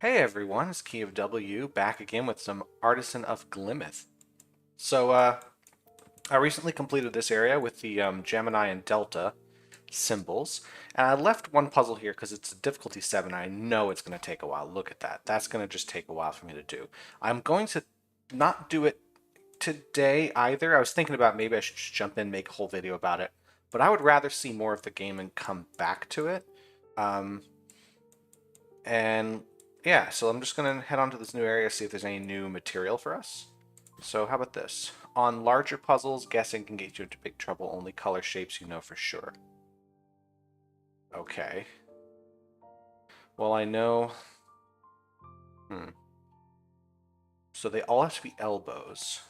Hey everyone, it's Key of W back again with some Artisan of Glimmith. So, I recently completed this area with the Gemini and Delta symbols, and I left one puzzle here because it's a difficulty 7. I know it's going to take a while. Look at that. That's going to just take a while for me to do. I'm going to not do it today either. I was thinking about maybe I should just jump in and make a whole video about it, but I would rather see more of the game and come back to it. Um, and yeah, so I'm just going to head on to this new area, see if there's any new material for us. So how about this? On larger puzzles, guessing can get you into big trouble. Only color shapes you know for sure. Okay. Well, I know... So they all have to be elbows.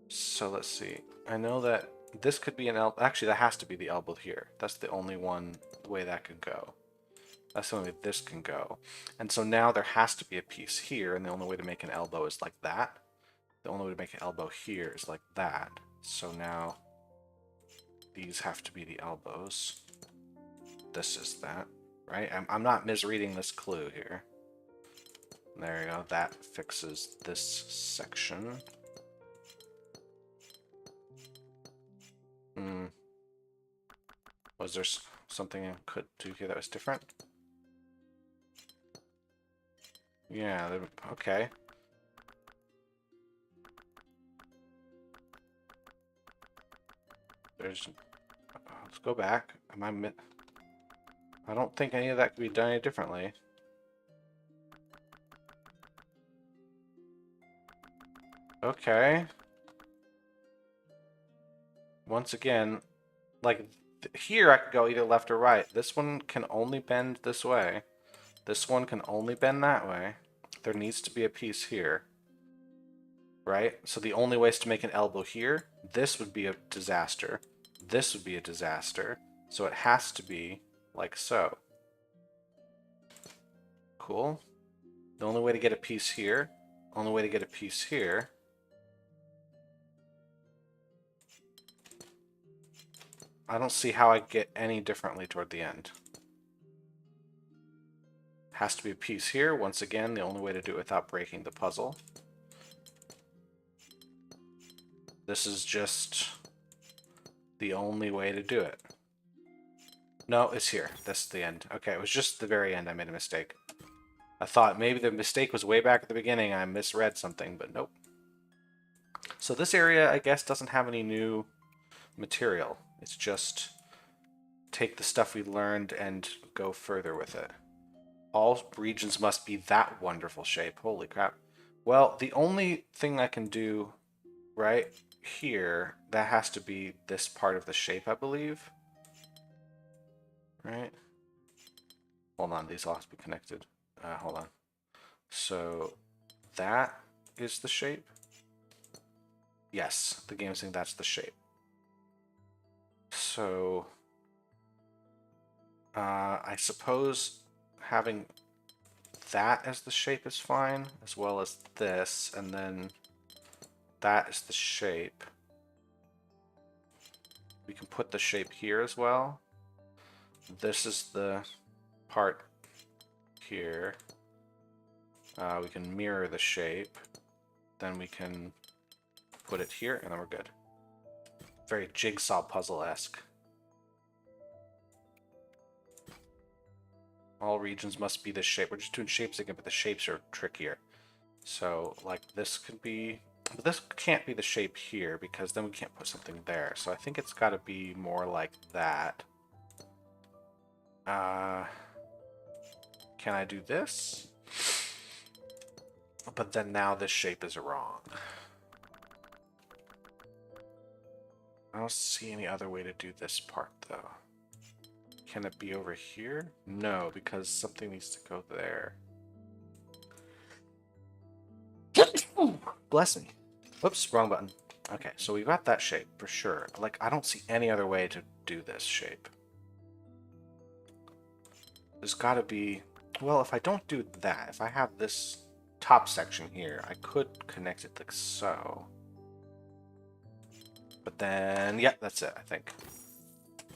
So let's see. I know that this could be an elbow. Actually, that has to be the elbow here. That's the only one way that could go. That's the only way this can go. And so now there has to be a piece here, and the only way to make an elbow is like that. The only way to make an elbow here is like that. So now these have to be the elbows. This is that, right? I'm not misreading this clue here. There you go. That fixes this section. Was there something I could do here that was different? Yeah, okay. There's... let's go back. I don't think any of that could be done any differently. Okay. Once again, like here I could go either left or right. This one can only bend this way. This one can only bend that way. There needs to be a piece here. Right? So the only way is to make an elbow here. This would be a disaster. This would be a disaster. So it has to be like so. Cool. The only way to get a piece here. Only way to get a piece here. I don't see how I get any differently toward the end. Has to be a piece here. Once again, the only way to do it without breaking the puzzle. This is just the only way to do it. No, it's here. This is the end. Okay, it was just the very end I made a mistake. I thought maybe the mistake was way back at the beginning. I misread something, but nope. So this area, I guess, doesn't have any new material. It's just take the stuff we learned and go further with it. All regions must be that wonderful shape. Holy crap. Well, the only thing I can do right here, that has to be this part of the shape, I believe. Right? Hold on, these all have to be connected. Hold on. So that is the shape? Yes, the game's saying that's the shape. So I suppose having that as the shape is fine, as well as this, and then that is the shape. We can put the shape here as well. This is the part here. We can mirror the shape. Then we can put it here, and then we're good. Very jigsaw puzzle-esque. All regions must be this shape. We're just doing shapes again, but the shapes are trickier. So, like, this could be... But this can't be the shape here, because then we can't put something there. So I think it's got to be more like that. Can I do this? But then now this shape is wrong. I don't see any other way to do this part, though. Can it be over here? No, because something needs to go there. Bless me. Whoops, wrong button. Okay, so we got that shape for sure. Like, I don't see any other way to do this shape. There's got to be... Well, if I don't do that, if I have this top section here, I could connect it like so. But then, yeah, that's it, I think.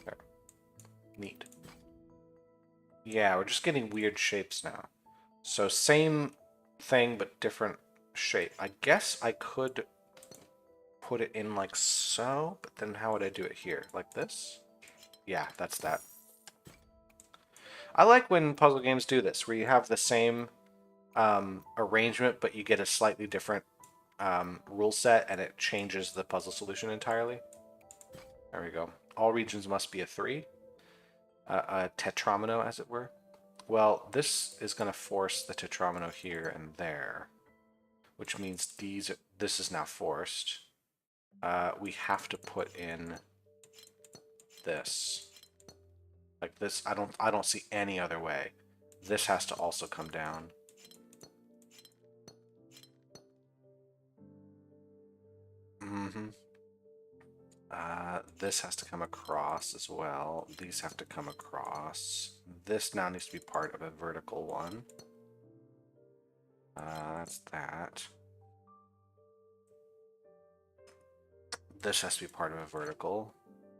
There. Neat. Yeah, we're just getting weird shapes now. So same thing, but different shape. I guess I could put it in like so, but then how would I do it here? Like this? Yeah, that's that. I like when puzzle games do this, where you have the same arrangement, but you get a slightly different rule set, and it changes the puzzle solution entirely. There we go. All regions must be a 3. A tetromino, as it were. Well, this is going to force the tetromino here and there, which means this is now forced. We have to put in this. Like this, I don't see any other way. This has to also come down. Mm-hmm. This has to come across as well. These have to come across. This now needs to be part of a vertical one. That's that. This has to be part of a vertical.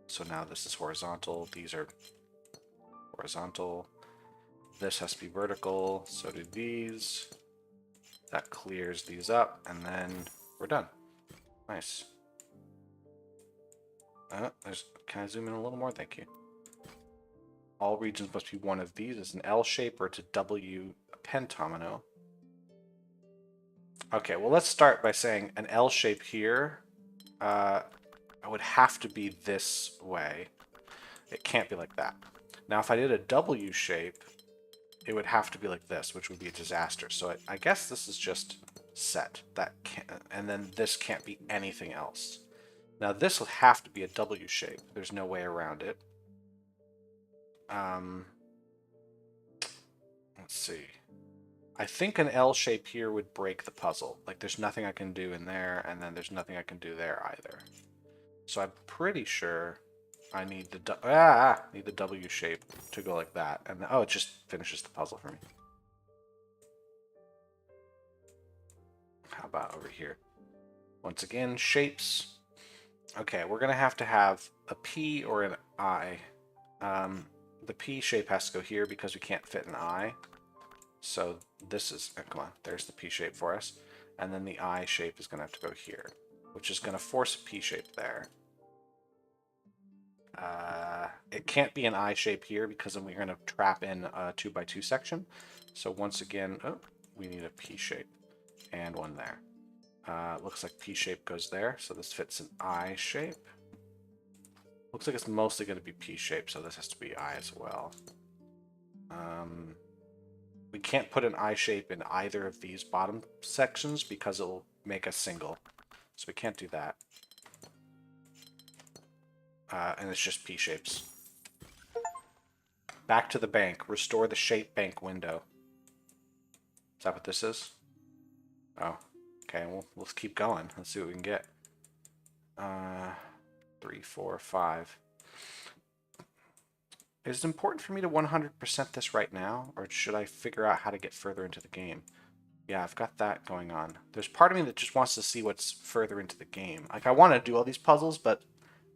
So now this is horizontal. These are horizontal. This has to be vertical. So do these. That clears these up, and then we're done. Nice. Can I zoom in a little more? Thank you. All regions must be one of these. It's an L shape or it's a W pentomino. Okay, well let's start by saying an L shape here would have to be this way. It can't be like that. Now if I did a W shape, it would have to be like this, which would be a disaster. So I guess this is just set. That can't, and then this can't be anything else. Now this will have to be a W shape. There's no way around it. Let's see. I think an L shape here would break the puzzle. Like there's nothing I can do in there, and then there's nothing I can do there either. So I'm pretty sure I need the need the W shape to go like that, and oh, it just finishes the puzzle for me. How about over here? Once again, shapes. Okay, we're gonna have to have a P or an I. The P shape has to go here because we can't fit an I. So this is, come on, there's the P shape for us. And then the I shape is going to have to go here, which is going to force a P shape there. It can't be an I shape here because then we're going to trap in a 2x2 section. So once again, we need a P shape and one there. Looks like P shape goes there, so this fits an I shape. Looks like it's mostly going to be P shape, so this has to be I as well. We can't put an I shape in either of these bottom sections because it'll make a single. So we can't do that. And it's just P shapes. Back to the bank. Restore the shape bank window. Is that what this is? Oh, okay. Well, let's keep going. Let's see what we can get. 3, 4, 5. Is it important for me to 100% this right now, or should I figure out how to get further into the game? Yeah, I've got that going on. There's part of me that just wants to see what's further into the game. Like, I want to do all these puzzles, but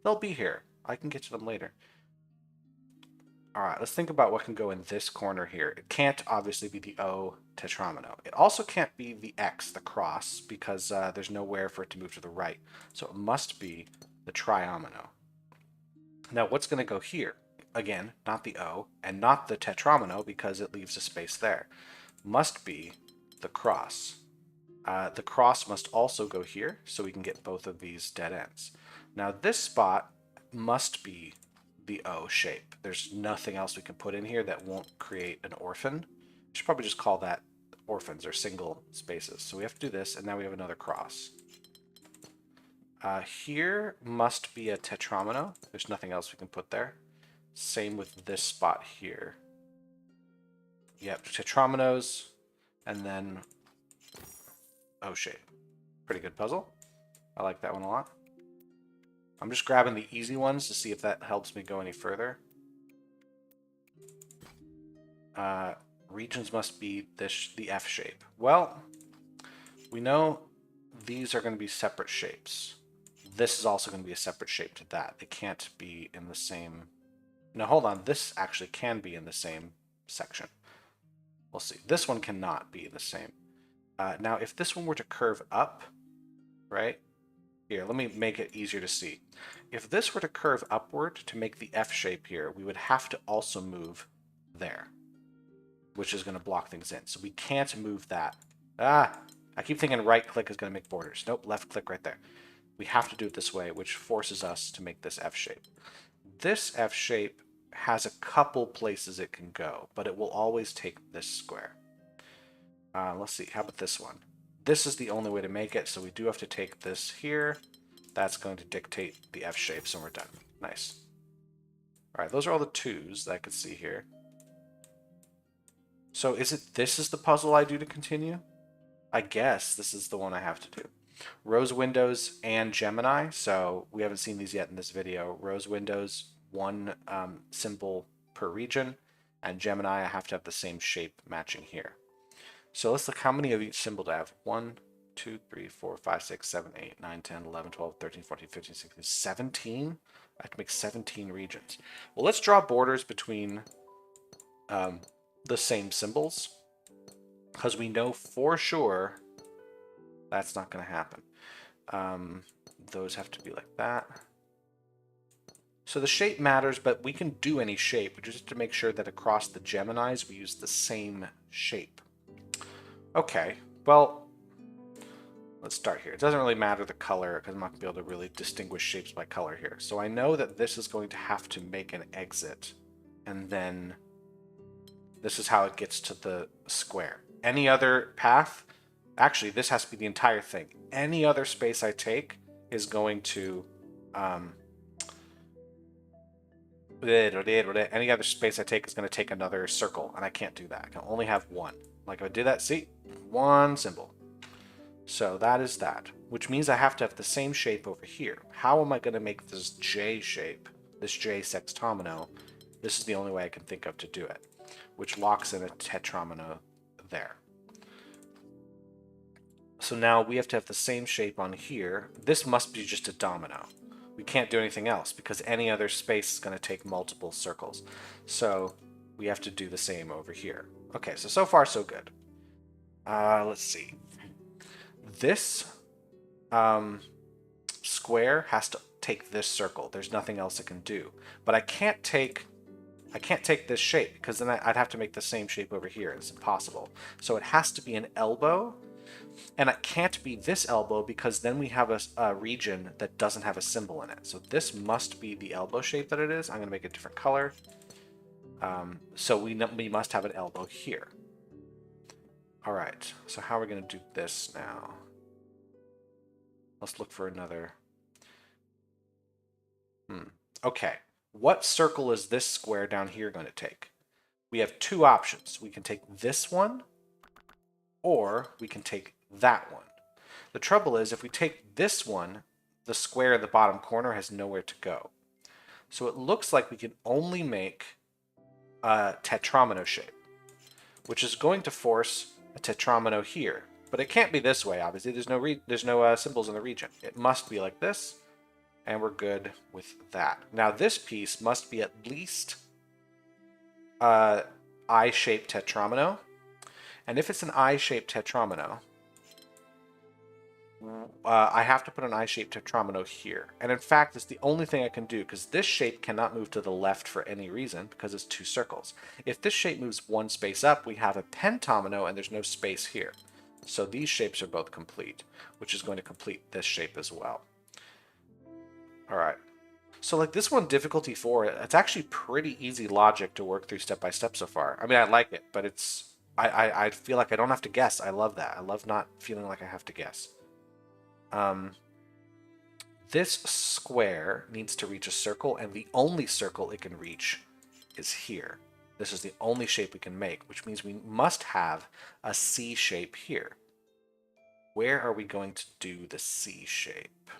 they'll be here. I can get to them later. Alright, let's think about what can go in this corner here. It can't obviously be the O tetromino. It also can't be the X, the cross, because there's nowhere for it to move to the right. So it must be the triomino. Now, what's going to go here? Again, not the O, and not the tetromino because it leaves a space there. Must be the cross. The cross must also go here, so we can get both of these dead ends. Now, this spot must be the O shape. There's nothing else we can put in here that won't create an orphan. We should probably just call that orphans or single spaces. So we have to do this, and now we have another cross. Here must be a tetromino. There's nothing else we can put there. Same with this spot here. Yep, tetrominos, and then O shape. Pretty good puzzle. I like that one a lot. I'm just grabbing the easy ones to see if that helps me go any further. Regions must be the F shape. Well, we know these are going to be separate shapes. This is also going to be a separate shape to that. They can't be in the same... No, hold on. This actually can be in the same section. We'll see. This one cannot be the same. Now, if this one were to curve up, right? Here, let me make it easier to see. If this were to curve upward to make the F shape here, we would have to also move there, which is going to block things in. So we can't move that. I keep thinking right click is going to make borders. Nope, left click right there. We have to do it this way, which forces us to make this F shape. This F shape has a couple places it can go, but it will always take this square. Let's see, how about this one? This is the only way to make it, so we do have to take this here. That's going to dictate the F shape, so we're done. Nice. All right, those are all the 2s that I could see here. So this is the puzzle I do to continue? I guess this is the one I have to do. Rose windows and Gemini, so we haven't seen these yet in this video. Rose windows, 1 symbol per region, and Gemini, I have to have the same shape matching here. So let's look how many of each symbol do I have. 1, 2, 3, 4, 5, 6, 7, 8, 9, 10, 11, 12, 13, 14, 15, 16, 17? I have to make 17 regions. Well, let's draw borders between the same symbols, because we know for sure that's not going to happen. Those have to be like that. So the shape matters, but we can do any shape, just to make sure that across the Geminis we use the same shape. Okay, well, let's start here. It doesn't really matter the color, because I'm not going to be able to really distinguish shapes by color here. So I know that this is going to have to make an exit, and then this is how it gets to the square. Any other path, actually this has to be the entire thing. Any other space I take is going to, any other space I take is going to take another circle, and I can't do that. I can only have 1. Like if I did that, see? 1 symbol. So that is that, which means I have to have the same shape over here. How am I going to make this J shape, this J sextomino? This is the only way I can think of to do it, which locks in a tetromino there. So now we have to have the same shape on here. This must be just a domino. We can't do anything else because any other space is going to take multiple circles. So we have to do the same over here. Okay, so far so good. Let's see. This square has to take this circle. There's nothing else it can do. But I can't take this shape because then I'd have to make the same shape over here. It's impossible. So it has to be an elbow. And it can't be this elbow because then we have a region that doesn't have a symbol in it. So this must be the elbow shape that it is. I'm going to make a different color. So we must have an elbow here. All right, so how are we going to do this now? Let's look for another. Okay, what circle is this square down here going to take? We have 2 options. We can take this one, or we can take that one. The trouble is, if we take this one, the square in the bottom corner has nowhere to go. So it looks like we can only make a tetromino shape, which is going to force a tetromino here. But it can't be this way, obviously. There's no symbols in the region. It must be like this, and we're good with that. Now this piece must be at least I-shaped tetromino. And if it's an I-shaped tetromino, I have to put an I-shaped tetromino here. And in fact, it's the only thing I can do because this shape cannot move to the left for any reason because it's 2 circles. If this shape moves 1 space up, we have a pentomino and there's no space here. So these shapes are both complete, which is going to complete this shape as well. All right. So like this one, difficulty 4, it's actually pretty easy logic to work through step by step so far. I mean, I like it, but I feel like I don't have to guess. I love that. I love not feeling like I have to guess. This square needs to reach a circle, and the only circle it can reach is here. This is the only shape we can make, which means we must have a C shape here. Where are we going to do the C shape?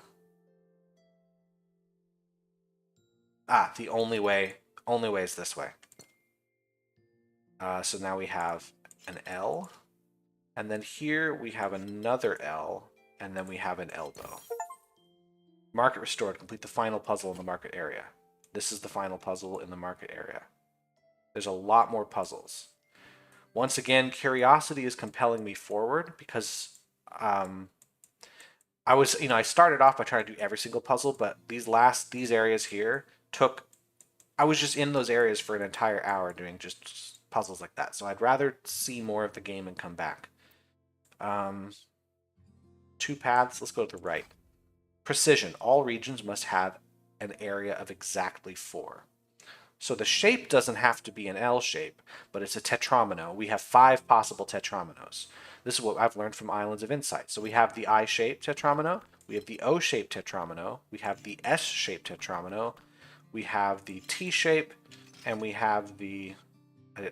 The only way is this way. So now we have an L, and then here we have another L, and then we have an elbow. Market restored. Complete the final puzzle in the market area. This is the final puzzle in the market area. There's a lot more puzzles. Once again, curiosity is compelling me forward because I was, I started off by trying to do every single puzzle, but these areas here took, I was just in those areas for an entire hour doing just puzzles like that. So I'd rather see more of the game and come back. Um, 2 paths, let's go to the right. Precision, all regions must have an area of exactly 4. So the shape doesn't have to be an L shape, but it's a tetromino. We have 5 possible tetrominos. This is what I've learned from Islands of Insight. So we have the I-shaped tetromino, we have the O-shaped tetromino, we have the S-shaped tetromino, we have the T-shape, and we have the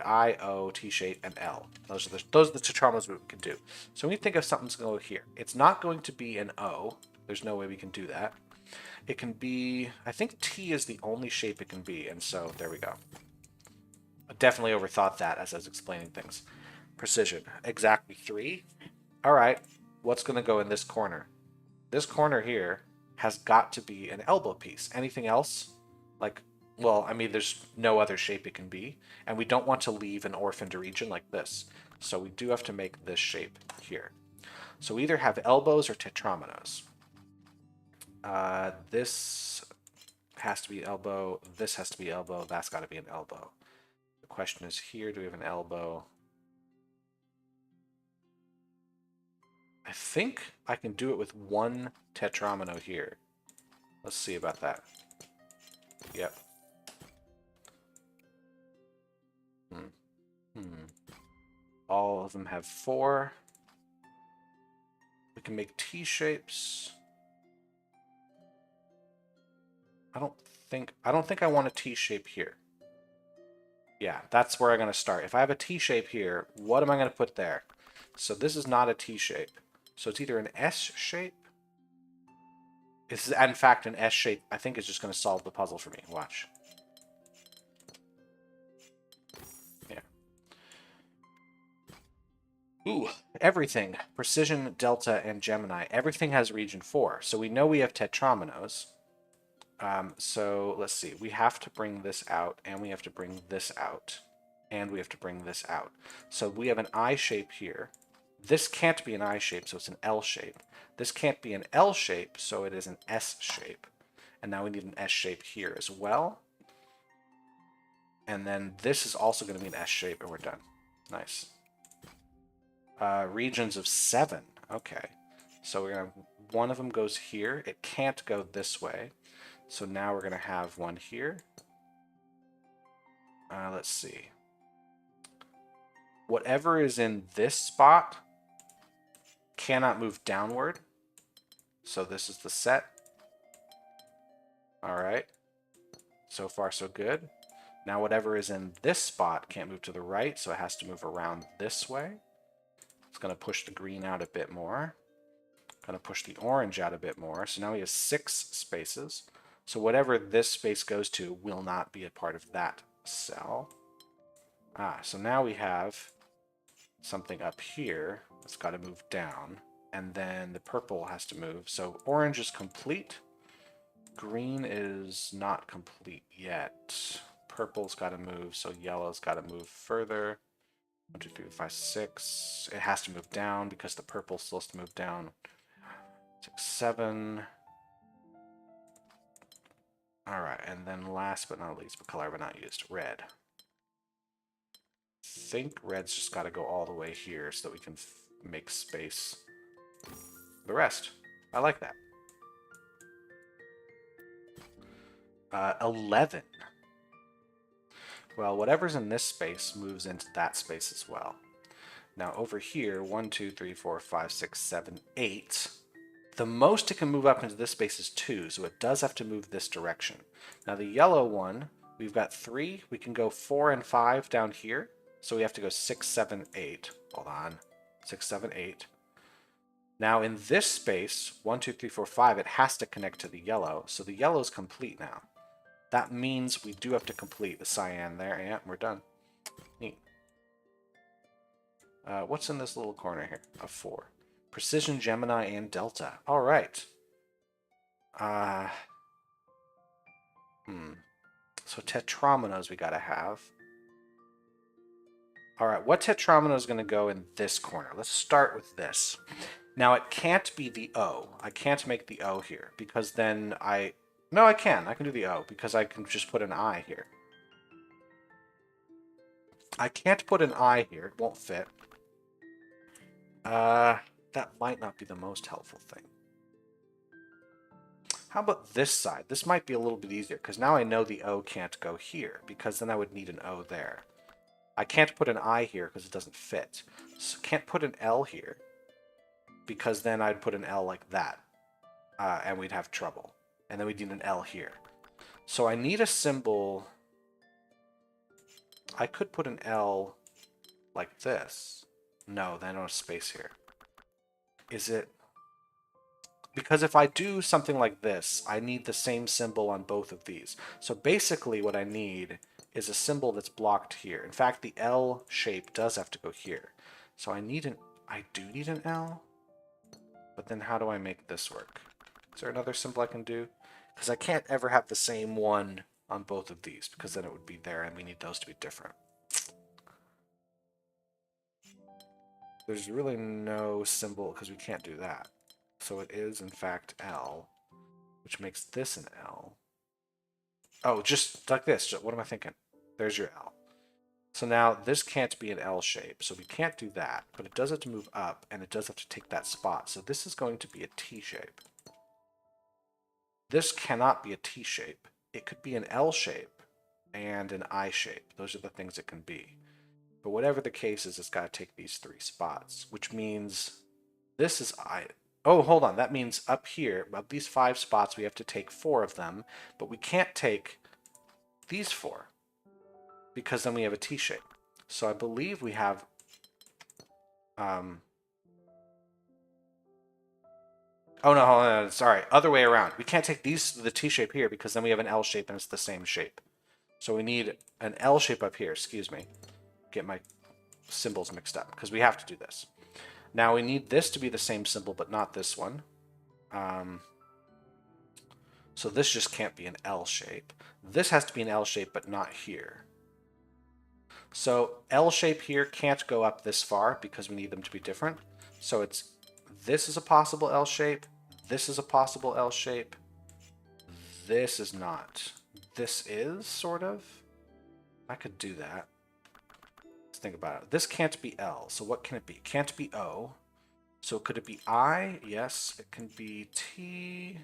I, O, T shape, and L. Those are the tetrominos we can do. So when we think of something's going to go here, it's not going to be an O. There's no way we can do that. It can be, I think T is the only shape it can be, and so there we go. I definitely overthought that as I was explaining things. Precision, exactly 3. All right, what's going to go in this corner? This corner here has got to be an elbow piece. Anything else? Like, well, I mean, there's no other shape it can be, and we don't want to leave an orphaned region like this. So we do have to make this shape here. So we either have elbows or tetrominos. This has to be elbow, this has to be elbow, that's got to be an elbow. The question is here, do we have an elbow? I think I can do it with 1 tetromino here. Let's see about that. Yep. All of them have 4. We can make T shapes. I don't think I want a T shape here. Yeah, that's where I'm going to start. If I have a T shape here, what am I going to put there? So this is not a T shape. So it's either an S shape. This is, in fact, an S shape. I think is just going to solve the puzzle for me. Watch. Yeah. Ooh, everything. Precision, Delta, and Gemini. Everything has region 4. So we know we have tetrominos. So let's see. We have to bring this out, and we have to bring this out, and we have to bring this out. So we have an I shape here. This can't be an I shape, so it's an L shape. This can't be an L shape, so it is an S shape. And now we need an S shape here as well. And then this is also going to be an S shape, and we're done. Nice. Regions of 7. Okay. So we're going to, one of them goes here. It can't go this way. So now we're going to have one here. Let's see. Whatever is in this spot cannot move downward. So this is the set. All right. So far, so good. Now whatever is in this spot can't move to the right, so it has to move around this way. It's going to push the green out a bit more. Going to push the orange out a bit more. So now we have 6 spaces. So whatever this space goes to will not be a part of that cell. So now we have something up here that's got to move down. And then the purple has to move. So orange is complete. Green is not complete yet. Purple's got to move, so yellow's got to move further. 1, 2, 3, 4, 5, 6. It has to move down because the purple still has to move down. 6, 7. All right, and then last but not least, but color but not used, red. I think red's just got to go all the way here so that we can make space for the rest. I like that. 11. Well, whatever's in this space moves into that space as well. Now over here, 1, 2, 3, 4, 5, 6, 7, 8. The most it can move up into this space is 2, so it does have to move this direction. Now the yellow one, we've got 3. We can go 4 and 5 down here. So we have to go 6, 7, 8. Hold on. 6, 7, 8. Now in this space, 1, 2, 3, 4, 5, it has to connect to the yellow. So the yellow is complete now. That means we do have to complete the cyan there. Yeah, we're done. Neat. What's in this little corner here? A 4. Precision, Gemini, and Delta. All right. So tetrominos we gotta have. All right, what tetromino is going to go in this corner? Let's start with this. Now, it can't be the O. I can't make the O here because then I... No, I can. I can do the O because I can just put an I here. I can't put an I here. It won't fit. That might not be the most helpful thing. How about this side? This might be a little bit easier because now I know the O can't go here because then I would need an O there. I can't put an I here because it doesn't fit. So can't put an L here because then I'd put an L like that and we'd have trouble. And then we'd need an L here. So I need a symbol. I could put an L like this. No, then I don't have space here. Is it? Because if I do something like this, I need the same symbol on both of these. So basically what I need is a symbol that's blocked here. In fact, the L shape does have to go here. So I do need an L, but then how do I make this work? Is there another symbol I can do? Because I can't ever have the same one on both of these, because then it would be there and we need those to be different. There's really no symbol, because we can't do that. So it is, in fact, L, which makes this an L. Oh, just like this. What am I thinking? There's your L. So now this can't be an L shape, so we can't do that, but it does have to move up, and it does have to take that spot. So this is going to be a T shape. This cannot be a T shape. It could be an L shape and an I shape. Those are the things it can be. But whatever the case is, it's got to take these 3 spots, which means this is I. Oh, hold on. That means up here, of these 5 spots, we have to take 4 of them, but we can't take these 4 because then we have a T shape. So I believe we have oh no, hold on, sorry, other way around. We can't take the T shape here because then we have an L shape and it's the same shape. So we need an L shape up here, excuse me. Get my symbols mixed up because we have to do this. Now we need this to be the same symbol but not this one. So this just can't be an L shape. This has to be an L shape but not here. So L shape here can't go up this far because we need them to be different. So it's this is a possible L shape. This is a possible L shape. This is not. This is, sort of. I could do that. Let's think about it. This can't be L, so what can it be? It can't be O. So could it be I? Yes. It can be T,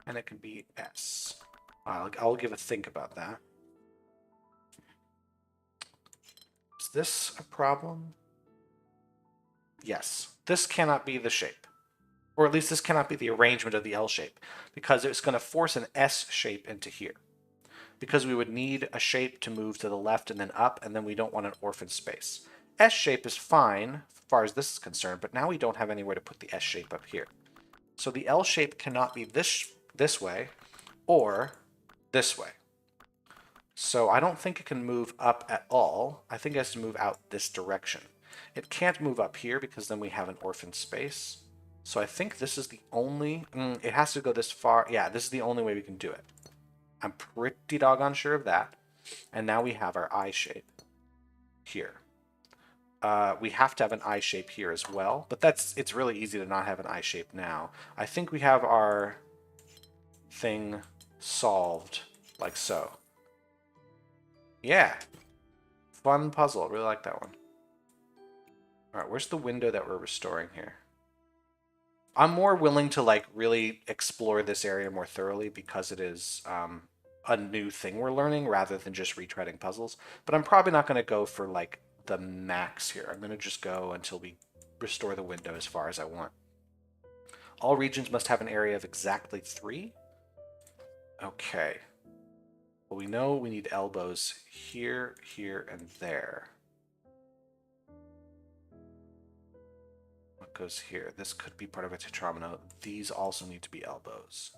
and it can be S. I'll give a think about that. Is this a problem? Yes. This cannot be the shape. Or at least this cannot be the arrangement of the L shape, because it's going to force an S shape into here. Because we would need a shape to move to the left and then up, and then we don't want an orphan space. S shape is fine, as far as this is concerned, but now we don't have anywhere to put the S shape up here. So the L shape cannot be this way, or this way. So I don't think it can move up at all. I think it has to move out this direction. It can't move up here because then we have an orphan space. So I think this is the only... it has to go this far. Yeah, this is the only way we can do it. I'm pretty doggone sure of that. And now we have our I shape here. We have to have an I shape here as well. But it's really easy to not have an I shape now. I think we have our thing solved like so. Yeah. Fun puzzle. Really like that one. All right, where's the window that we're restoring here? I'm more willing to like really explore this area more thoroughly because it is a new thing we're learning rather than just retreading puzzles. But I'm probably not going to go for like the max here. I'm going to just go until we restore the window as far as I want. All regions must have an area of exactly 3. Okay. Well, we know we need elbows here, here, and there. What goes here? This could be part of a tetromino. These also need to be elbows.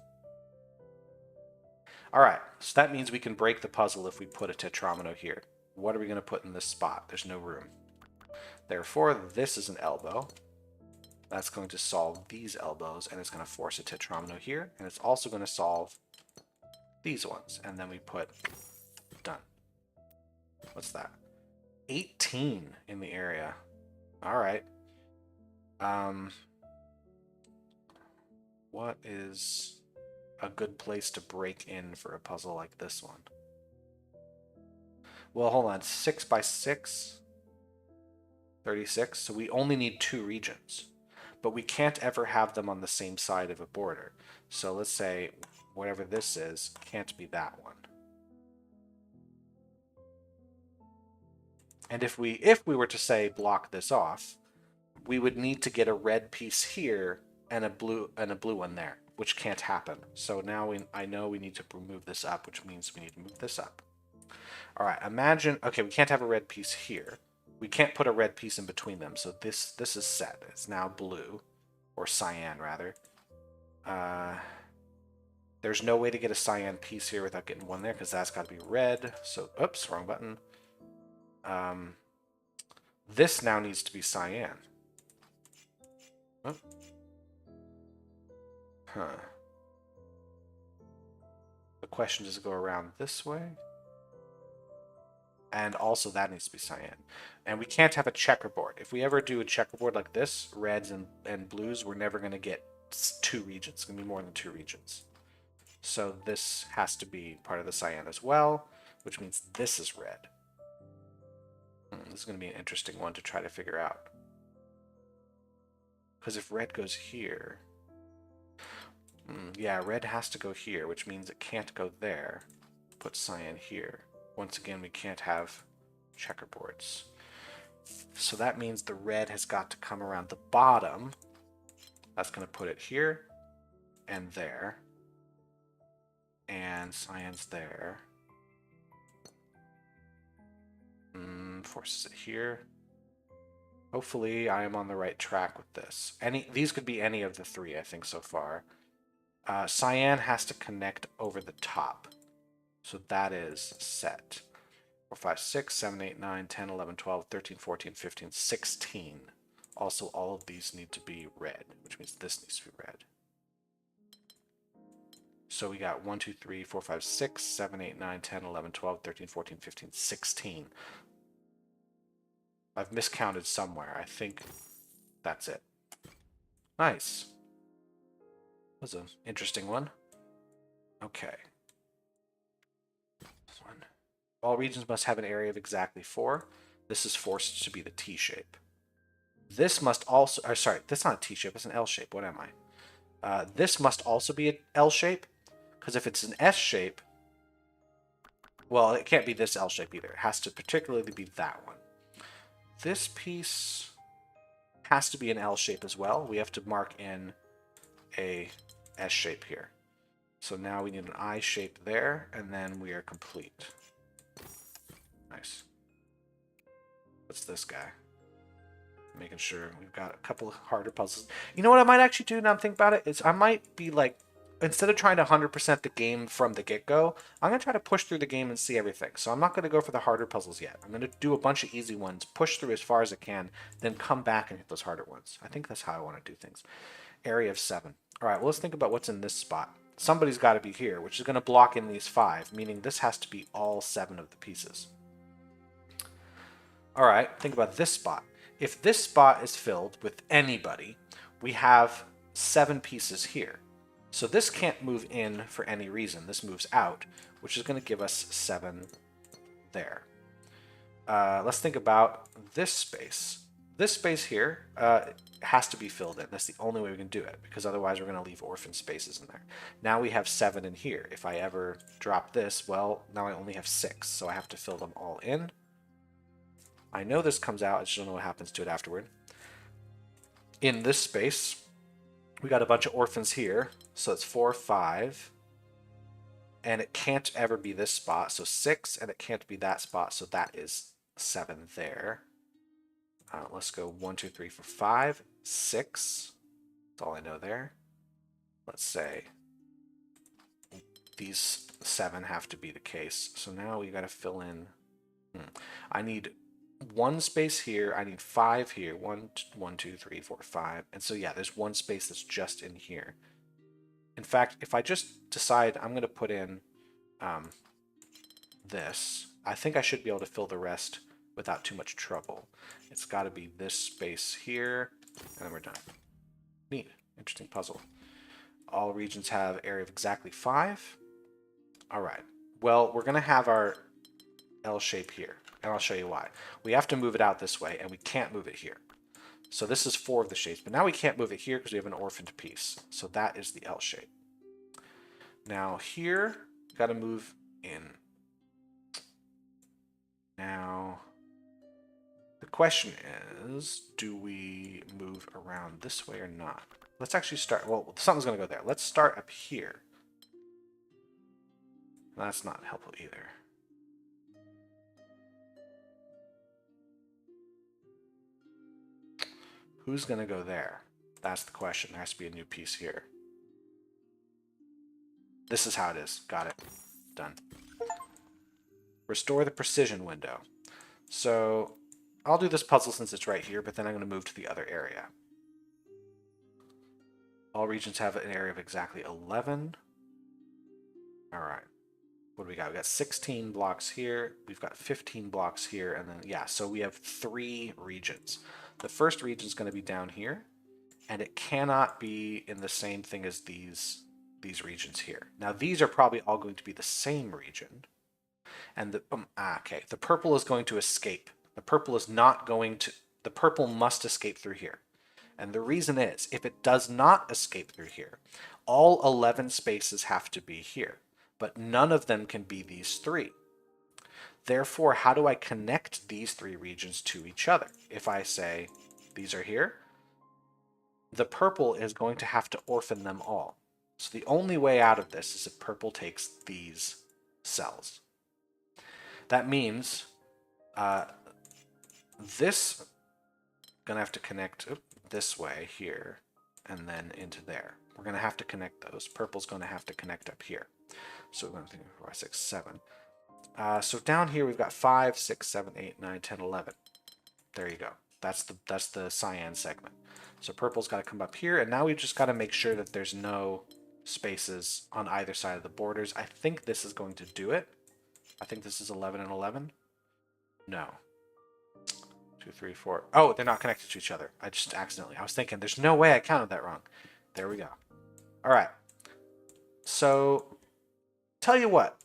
All right, so that means we can break the puzzle if we put a tetromino here. What are we going to put in this spot? There's no room. Therefore, this is an elbow. That's going to solve these elbows, and it's going to force a tetromino here, and it's also going to solve these ones. And then we put done. What's that? 18 16 in the area. All right. What is a good place to break in for a puzzle like this one? Well, hold on. 6 by 6, 36. So we only need 2 regions. But we can't ever have them on the same side of a border. So let's say whatever this is can't be that one. And if we were to say block this off, we would need to get a red piece here and a blue one there, which can't happen. So now I know we need to move this up, which means we need to move this up. All right, imagine, okay, we can't have a red piece here. We can't put a red piece in between them. So this is set. It's now blue, or cyan rather. There's no way to get a cyan piece here without getting one there because that's got to be red. So, oops, wrong button. This now needs to be cyan. Oh. Huh. The question, does it go around this way? And also that needs to be cyan. And we can't have a checkerboard. If we ever do a checkerboard like this, reds and blues, we're never going to get 2 regions. It's going to be more than 2 regions. So this has to be part of the cyan as well, which means this is red. This is going to be an interesting one to try to figure out. Because if red goes here... yeah, red has to go here, which means it can't go there. Put cyan here. Once again, we can't have checkerboards. So that means the red has got to come around the bottom. That's going to put it here and there. And cyan's there. Forces it here. Hopefully I am on the right track with this. These could be any of the 3, I think, so far. Cyan has to connect over the top. So that is set. 4, 5, 6, 7, 8, 9, 10, 11, 12, 13, 14, 15, 16. Also, all of these need to be red, which means this needs to be red. So we got 1, 2, 3, 4, 5, 6, 7, 8, 9, 10, 11, 12, 13, 14, 15, 16. I've miscounted somewhere. I think that's it. Nice. That was an interesting one. Okay. This one. All regions must have an area of exactly 4. This is forced to be the T shape. This must also... sorry, that's not a T shape. It's an L shape. What am I? This must also be an L shape. Because if it's an S shape... well, it can't be this L shape either. It has to particularly be that one. This piece has to be an L shape as well. We have to mark in a S shape here. So now we need an I shape there, and then we are complete. Nice. What's this guy? Making sure we've got a couple of harder puzzles. You know what I might actually do now I'm thinking about it? Is I might be like, instead of trying to 100% the game from the get-go, I'm going to try to push through the game and see everything. So I'm not going to go for the harder puzzles yet. I'm going to do a bunch of easy ones, push through as far as I can, then come back and hit those harder ones. I think that's how I want to do things. Area of 7. All right, well, let's think about what's in this spot. Somebody's got to be here, which is going to block in these 5, meaning this has to be all 7 of the pieces. All right, think about this spot. If this spot is filled with anybody, we have 7 pieces here. So this can't move in for any reason. This moves out, which is going to give us 7 there. Let's think about this space. This space here has to be filled in. That's the only way we can do it, because otherwise we're going to leave orphan spaces in there. Now we have 7 in here. If I ever drop this, well, now I only have 6, so I have to fill them all in. I know this comes out. I just don't know what happens to it afterward. In this space, we got a bunch of orphans here. So it's 4, 5. And it can't ever be this spot. So 6, and it can't be that spot. So that is 7 there. Let's go 1, 2, 3, 4, 5, 6. That's all I know there. Let's say these 7 have to be the case. So now we got to fill in. I need 1 space here. I need 5 here. 1, 2, 3, 4, 5. And so yeah, there's 1 space that's just in here. In fact, if I just decide I'm going to put in this, I think I should be able to fill the rest without too much trouble. It's got to be this space here, and then we're done. Neat. Interesting puzzle. All regions have area of exactly 5. All right. Well, we're going to have our L shape here, and I'll show you why. We have to move it out this way, and we can't move it here. So this is 4 of the shapes, but now we can't move it here because we have an orphaned piece. So that is the L shape. Now here, got to move in. Now, the question is, do we move around this way or not? Let's actually start, well, something's going to go there. Let's start up here. That's not helpful either. Who's going to go there? That's the question. There has to be a new piece here. This is how it is. Got it. Done. Restore the precision window. So I'll do this puzzle since it's right here, but then I'm going to move to the other area. All regions have an area of exactly 11. All right. What do we got? We got 16 blocks here. We've got 15 blocks here. And then, yeah, so we have 3 regions. The first region is going to be down here, and it cannot be in the same thing as these regions here. Now, these are probably all going to be the same region. And the purple is going to escape. The purple is not going to, the purple must escape through here. And the reason is, if it does not escape through here, all 11 spaces have to be here, but none of them can be these 3. Therefore, how do I connect these 3 regions to each other? If I say these are here, the purple is going to have to orphan them all. So the only way out of this is if purple takes these cells. That means this going to have to connect this way here and then into there. We're going to have to connect those. Purple's going to have to connect up here. So we're going to think 4, 5, 6, 7. So down here we've got 5, 6, 7, 8, 9, 10, 11. There you go. That's the cyan segment. So purple's got to come up here, and now we've just got to make sure that there's no spaces on either side of the borders. I think this is going to do it. I think this is 11 and 11. No. 2, 3, 4. Oh, they're not connected to each other. I just accidentally. I was thinking, there's no way I counted that wrong. There we go. All right. So, tell you what.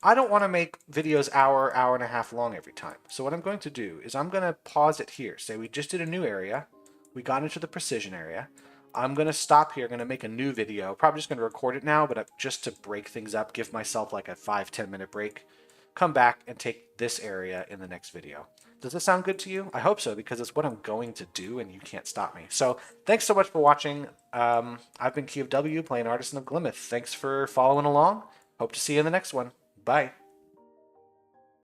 I don't want to make videos hour and a half long every time. So what I'm going to do is I'm going to pause it here. Say we just did a new area. We got into the precision area. I'm going to stop here. I'm going to make a new video. Probably just going to record it now, but just to break things up, give myself like a 5-10 minute break. Come back and take this area in the next video. Does this sound good to you? I hope so, because it's what I'm going to do and you can't stop me. So thanks so much for watching. I've been Key of W playing Artisan of Glimmith. Thanks for following along. Hope to see you in the next one. Bye.